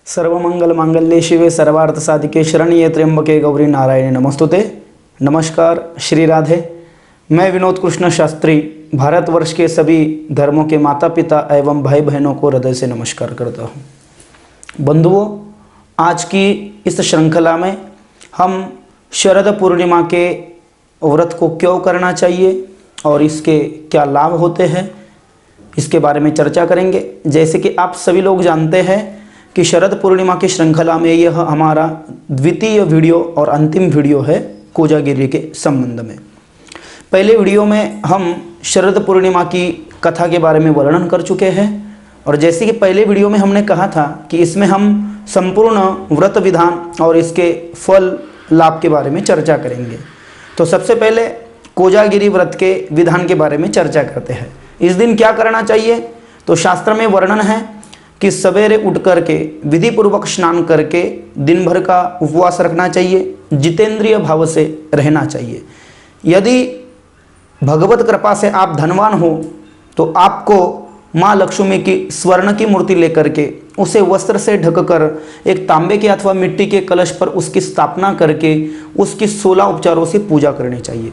सर्वमंगल मांगल्ये शिवे सर्वार्थ साधिके शरण्ये त्र्यंबके गौरी नारायणी नमस्तुते। नमस्कार, श्री राधे। मैं विनोद कृष्ण शास्त्री भारतवर्ष के सभी धर्मों के माता पिता एवं भाई बहनों को हृदय से नमस्कार करता हूँ। बंधुओं, आज की इस श्रृंखला में हम शरद पूर्णिमा के व्रत को क्यों करना चाहिए और इसके क्या लाभ होते हैं, इसके बारे में चर्चा करेंगे। जैसे कि आप सभी लोग जानते हैं कि शरद पूर्णिमा की श्रृंखला में यह हमारा द्वितीय वीडियो और अंतिम वीडियो है कोजागिरी के संबंध में। पहले वीडियो में हम शरद पूर्णिमा की कथा के बारे में वर्णन कर चुके हैं और जैसे कि पहले वीडियो में हमने कहा था कि इसमें हम संपूर्ण व्रत विधान और इसके फल लाभ के बारे में चर्चा करेंगे। तो सबसे पहले कोजागिरी व्रत के विधान के बारे में चर्चा करते हैं। इस दिन क्या करना चाहिए? तो शास्त्र में वर्णन है कि सवेरे उठ करके विधि पूर्वक स्नान करके दिन भर का उपवास रखना चाहिए, जितेंद्रिय भाव से रहना चाहिए। यदि भगवत कृपा से आप धनवान हो तो आपको माँ लक्ष्मी की स्वर्ण की मूर्ति लेकर के उसे वस्त्र से ढककर एक तांबे के अथवा मिट्टी के कलश पर उसकी स्थापना करके उसकी 16 उपचारों से पूजा करनी चाहिए।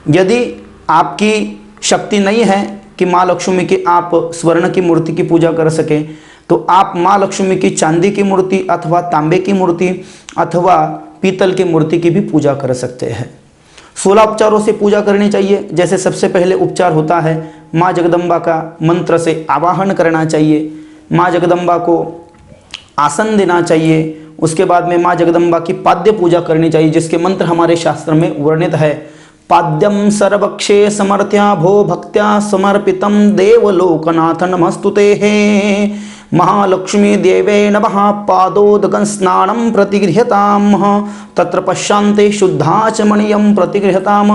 यदि आपकी शक्ति नहीं है कि माँ लक्ष्मी की आप स्वर्ण की मूर्ति की पूजा कर सकें तो आप माँ लक्ष्मी की चांदी की मूर्ति अथवा तांबे की मूर्ति अथवा पीतल की मूर्ति की भी पूजा कर सकते हैं। 16 उपचारों से पूजा करनी चाहिए। जैसे सबसे पहले उपचार होता है माँ जगदम्बा का मंत्र से आवाहन करना चाहिए, माँ जगदम्बा को आसन देना चाहिए। उसके बाद में माँ जगदम्बा की पाद्य पूजा करनी चाहिए, जिसके मंत्र हमारे शास्त्र में वर्णित है। पाद्यम सर्वक्षे समर्थ्या भो भक्त्या समर्पितम देवलोकनाथ नमस्तुते हे महालक्ष्मी देवे नमः पादोदकं स्नानं प्रतिगृह्यताम तत्र पश्चान्ते शुद्धाचमनीयं प्रतिगृह्यताम।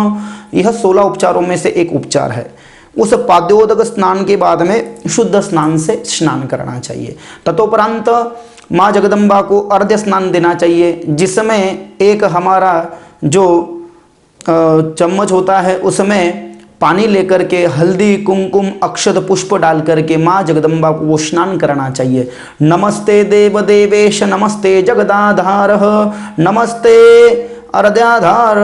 यह 16 उपचारों में से एक उपचार है। उस पाद्योदक स्नान के बाद में शुद्ध स्नान से स्नान करना चाहिए। ततोपरांत माँ जगदम्बा को अर्घ्य स्नान देना चाहिए, जिसमें एक हमारा जो चम्मच होता है उसमें पानी लेकर के हल्दी कुमकुम अक्षत पुष्प डाल करके माँ जगदम्बा को वो स्नान कराना चाहिए। नमस्ते देव देवेश नमस्ते जगदाधार नमस्ते अर्ध्याधार,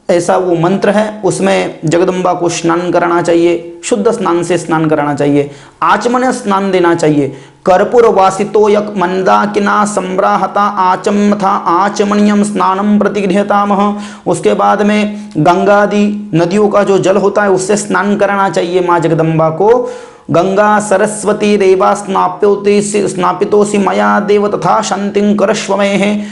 ऐसा वो मंत्र है। उसमें जगदम्बा को स्नान कराना चाहिए, शुद्ध स्नान से स्नान कराना चाहिए, आचमन स्नान देना चाहिए। कर्पूर वासितो यक मंदाकिना संब्राहता आचमथा आचमनियम स्नानम प्रतिगृह्यतामः। उसके बाद में गंगादि नदियों का जो जल होता है उससे स्नान कराना चाहिए माँ जगदम्बा को। गंगा सरस्वती रेवा स्नापितोसि मया देव तथा शांतिं करश्व मे।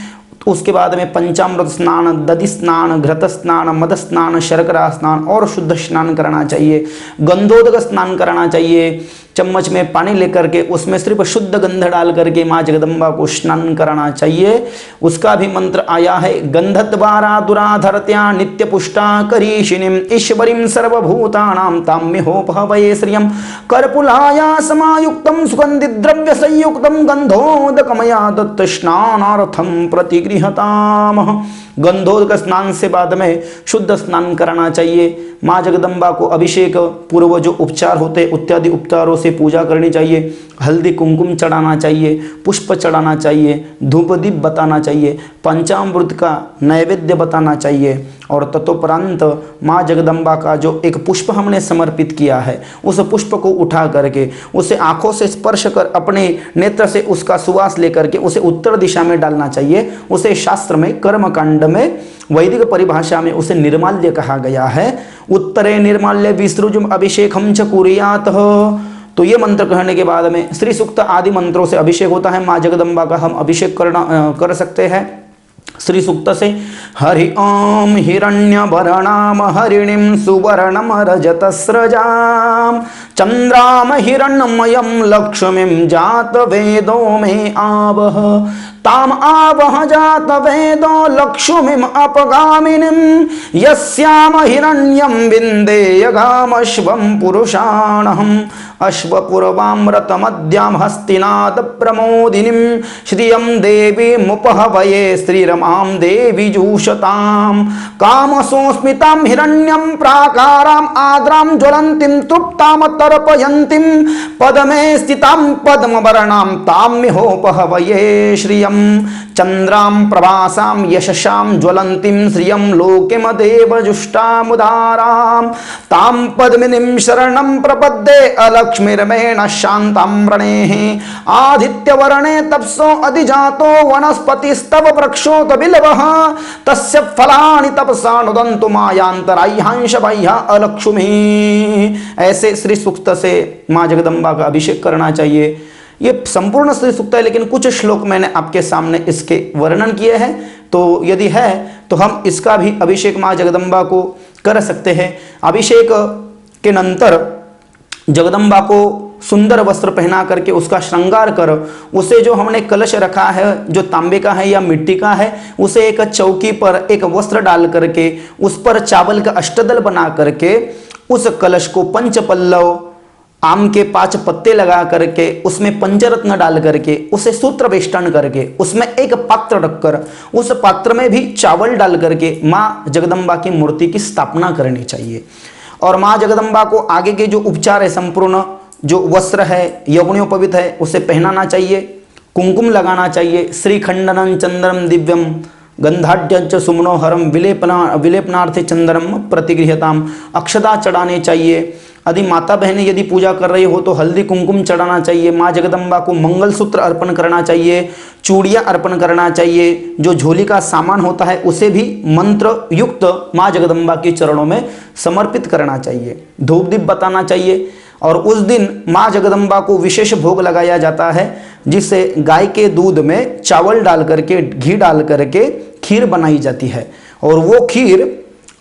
उसके बाद में पंचामृत स्नान, दधि स्नान, घृत स्नान, मद स्नान, शर्करा स्नान और शुद्ध स्नान कराना चाहिए। गंधोदक स्नान कराना चाहिए। चम्मच में पानी लेकर के उसमें सिर्फ शुद्ध गंध डाल करके माँ जगदम्बा को स्नान कराना चाहिए। उसका भी मंत्र आया है, गंधद्वारा दुराधरत्या नित्य पुष्टा करीशिनीम ईश्वरीं सर्वभूतानां ताम्यहोपहवये श्रियं कर्पुलाया समायुक्तं सुगंधि द्रव्य संयुक्तं गंधोदकमया दत्त स्नानार्थं प्रतिगृह्यतामः। गंधोदक स्नान से बाद में शुद्ध स्नान कराना चाहिए। माँ जगदम्बा को अभिषेक पूर्व जो उपचार होते इत्यादि उपचारों से पूजा करनी चाहिए। हल्दी कुमकुम चढ़ाना चाहिए, पुष्प चढ़ाना चाहिए, धूप दीप बताना चाहिए, पंचामृत का नैवेद्य बताना चाहिए और ततोपरांत माँ जगदम्बा का जो एक पुष्प हमने समर्पित किया है उस पुष्प को उठा करके उसे आंखों से स्पर्श कर अपने नेत्र से उसका सुवास लेकर के उसे उत्तर दिशा में डालना चाहिए। उसे शास्त्र में कर्मकांड में वैदिक परिभाषा में उसे निर्माल्य कहा गया है। उत्तरे निर्माल्य विसृजुम अभिषेकम च कुर्यात्। तो ये मंत्र कहने के बाद में श्री सूक्त आदि मंत्रों से अभिषेक होता है। माँ जगदम्बा का हम अभिषेक कर सकते हैं श्री सूक्त से। हरि ओम हिरण्यवर्णाम हरिणीं सुवर्णम रजतस्रजाम चंद्राम हिरण्मयं लक्ष्मीं जात वेदो मे आवह ताम आवह जात वेदो लक्ष्मीम अपगामिनीम यस्याम हिरण्यम विन्देयगामश्वं पुरुषाणहम् अश्वपूर्वामृतमद्यां हस्तिनाद प्रमोदिनीं श्रियं देवीमुपहवये श्रीरमां देवी जूषतां कामसोस्मितां हिरण्यं प्राकाराम् आद्रां ज्वलन्तीं तृप्तां तर्पयन्तीं पद्मे स्थितां पद्मवर्णां तां मिहोपहवये श्रियं चन्द्रां प्रभासां यशसां ज्वलन्तीं श्रियं लोकिमदेव जुष्टामुदारां तां पद्मिनीं शरणं प्रपद्ये अलक्ष्मीर्मेण शान्तां व्रणेः आदित्यवर्णे तपसो अधिजातो वनस्पतिस्तव वृक्षोत बिल्वः तस्य फलानि तपसा नुदन्तु मायान्तराह्यांश बाह्या अलक्ष्मीः। ऐसे श्री सूक्त से माँ जगदम्बा का अभिषेक करना चाहिए। ये संपूर्ण श्री सूक्त है, लेकिन कुछ श्लोक मैंने आपके सामने इसके वर्णन किए हैं, तो यदि है तो हम इसका भी अभिषेक माँ जगदम्बा को कर सकते हैं। अभिषेक के नंतर जगदम्बा को सुंदर वस्त्र पहना करके उसका श्रृंगार कर उसे जो हमने कलश रखा है, जो तांबे का है या मिट्टी का है, उसे एक चौकी पर एक वस्त्र डाल करके उस पर चावल का अष्टदल बना करके उस कलश को पंचपल्लव आम के 5 पत्ते लगा करके उसमें पंचरत्न डाल करके उसे सूत्र वेष्टन करके उसमें एक पात्र रखकर उस पात्र में भी चावल डाल करके माँ जगदम्बा की मूर्ति की स्थापना करनी चाहिए। और माँ जगदम्बा को आगे के जो उपचार है, संपूर्ण जो वस्त्र है यज्ञोपवीत है उसे पहनाना चाहिए, कुंकुम लगाना चाहिए, श्रीखंडनं चंद्रम दिव्यम गंधाढ्य सुमनोहरम विलेपनार्थे चंद्रम प्रतिगृहताम, अक्षता चढ़ाने चाहिए। यदि माता बहनें यदि पूजा कर रही हो तो हल्दी कुंकुम चढ़ाना चाहिए। माँ जगदम्बा को मंगलसूत्र अर्पण करना चाहिए, चूड़ियाँ अर्पण करना चाहिए, जो झोली का सामान होता है उसे भी मंत्र युक्त माँ जगदम्बा के चरणों में समर्पित करना चाहिए, धूप दीप बताना चाहिए। और उस दिन माँ जगदम्बा को विशेष भोग लगाया जाता है, जिसे गाय के दूध में चावल डाल करके घी डाल करके खीर बनाई जाती है। और वो खीर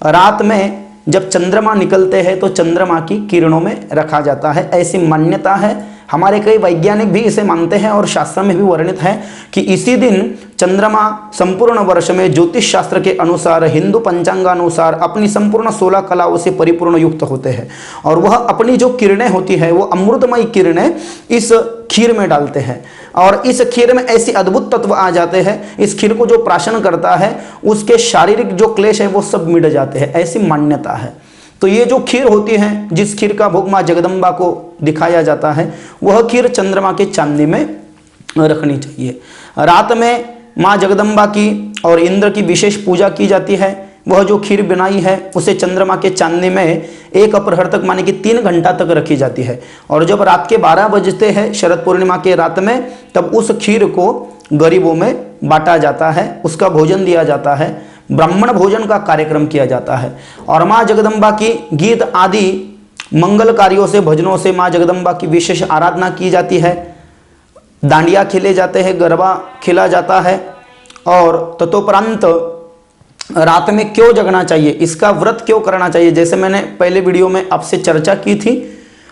रात में जब चंद्रमा निकलते हैं तो चंद्रमा की किरणों में रखा जाता है, ऐसी मान्यता है। हमारे कई वैज्ञानिक भी इसे मानते हैं और शास्त्र में भी वर्णित है कि इसी दिन चंद्रमा संपूर्ण वर्ष में ज्योतिष शास्त्र के अनुसार, हिंदू पंचांगानुसार अपनी संपूर्ण 16 कलाओं से परिपूर्ण युक्त होते हैं और वह अपनी जो किरणें होती है वो अमृतमयी किरणें इस खीर में डालते हैं और इस खीर में ऐसी अद्भुत तत्व आ जाते हैं, इस खीर को जो प्राशन करता है उसके शारीरिक जो क्लेश है वो सब मिट जाते हैं, ऐसी मान्यता है। तो ये जो खीर होती है, जिस खीर का भोग माँ जगदम्बा को दिखाया जाता है, वह खीर चंद्रमा के चांदनी में रखनी चाहिए। रात में माँ जगदम्बा की और इंद्र की विशेष पूजा की जाती है। वह जो खीर बनाई है उसे चंद्रमा के चांदनी में एक अपहर तक माने कि 3 घंटा तक रखी जाती है और जब रात के 12 बजते हैं शरद पूर्णिमा के रात में, तब उस खीर को गरीबों में बांटा जाता है, उसका भोजन दिया जाता है, ब्राह्मण भोजन का कार्यक्रम किया जाता है। और माँ जगदम्बा की गीत आदि मंगल कार्यों से, भजनों से माँ जगदम्बा की विशेष आराधना की जाती है। डांडिया खेले जाते हैं, गरबा खेला जाता है। और ततोपरांत रात में क्यों जगना चाहिए, इसका व्रत क्यों करना चाहिए, जैसे मैंने पहले वीडियो में आपसे चर्चा की थी,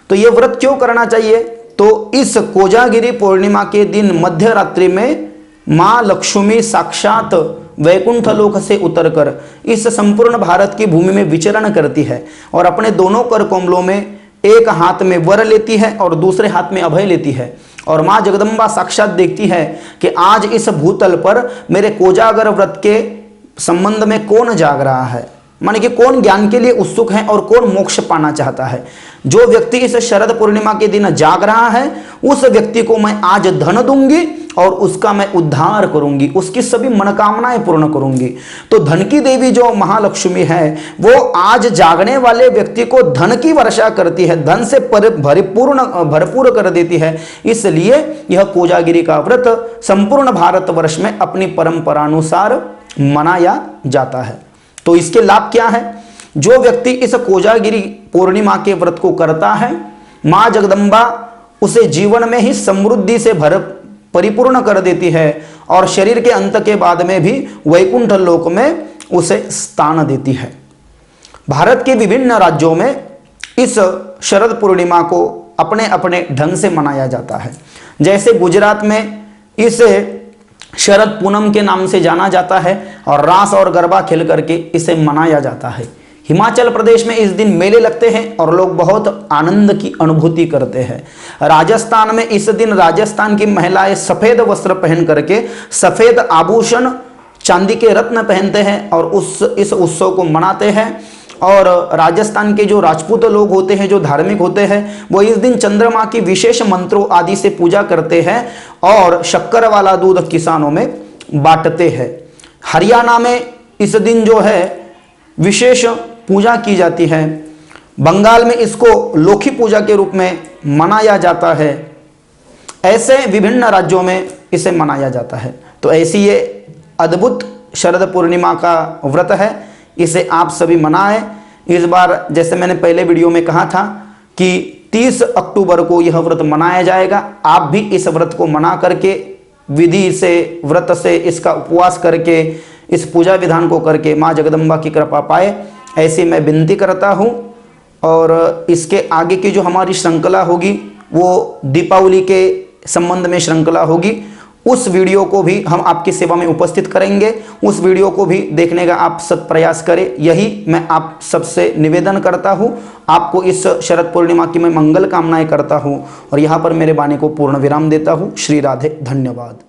तो ये व्रत क्यों करना चाहिए। तो इस कोजागिरी पूर्णिमा के दिन मध्य रात्रि में माँ लक्ष्मी साक्षात वैकुंठ लोक से उतरकर इस संपूर्ण भारत की भूमि में विचरण करती है और अपने दोनों कर कमलों में एक हाथ में वर लेती है और दूसरे हाथ में अभय लेती है। और माँ जगदम्बा साक्षात देखती है कि आज इस भूतल पर मेरे कोजागर व्रत के संबंध में कौन जाग रहा है, माने कि कौन ज्ञान के लिए उत्सुक है और कौन मोक्ष पाना चाहता है। जो व्यक्ति इस शरद पूर्णिमा के दिन जाग रहा है उस व्यक्ति को मैं आज धन दूंगी और उसका मैं उद्धार करूंगी, उसकी सभी मनोकामनाएं पूर्ण करूंगी। तो धन की देवी जो महालक्ष्मी है वो आज जागने वाले व्यक्ति को धन की वर्षा करती है, धन से भरपूर कर देती है। इसलिए यह कोजागिरी का व्रत संपूर्ण भारतवर्ष में अपनी परंपरानुसार मनाया जाता है। तो इसके लाभ क्या है, जो व्यक्ति इस कोजागिरी पूर्णिमा के व्रत को करता है, माँ जगदम्बा उसे जीवन में ही समृद्धि से परिपूर्ण कर देती है और शरीर के अंत के बाद में भी वैकुंठ लोक में उसे स्थान देती है। भारत के विभिन्न राज्यों में इस शरद पूर्णिमा को अपने अपने ढंग से मनाया जाता है। जैसे गुजरात में इसे शरद पूनम के नाम से जाना जाता है और रास और गरबा खेल करके इसे मनाया जाता है। हिमाचल प्रदेश में इस दिन मेले लगते हैं और लोग बहुत आनंद की अनुभूति करते हैं। राजस्थान में इस दिन राजस्थान की महिलाएं सफेद वस्त्र पहन करके सफेद आभूषण, चांदी के रत्न पहनते हैं और इस उत्सव को मनाते हैं। और राजस्थान के जो राजपूत लोग होते हैं, जो धार्मिक होते हैं, वो इस दिन चंद्रमा की विशेष मंत्रों आदि से पूजा करते हैं और शक्कर वाला दूध किसानों में बांटते हैं। हरियाणा में इस दिन जो है विशेष पूजा की जाती है। बंगाल में इसको लोखी पूजा के रूप में मनाया जाता है। ऐसे विभिन्न राज्यों में इसे मनाया जाता है। तो ऐसी ये अद्भुत शरद पूर्णिमा का व्रत है, इसे आप सभी मनाएं। इस बार जैसे मैंने पहले वीडियो में कहा था कि 30 अक्टूबर को यह व्रत मनाया जाएगा। आप भी इस व्रत को मना करके विधि से, व्रत से, इसका उपवास करके, इस पूजा विधान को करके माँ जगदम्बा की कृपा पाए, ऐसी मैं विनती करता हूँ। और इसके आगे की जो हमारी श्रृंखला होगी वो दीपावली के संबंध में श्रृंखला होगी। उस वीडियो को भी हम आपकी सेवा में उपस्थित करेंगे। उस वीडियो को भी देखने का आप सत प्रयास करें, यही मैं आप सबसे निवेदन करता हूँ। आपको इस शरद पूर्णिमा की मैं मंगल कामनाएं करता हूँ और यहाँ पर मेरे वाणी को पूर्ण विराम देता हूँ। श्री राधे, धन्यवाद।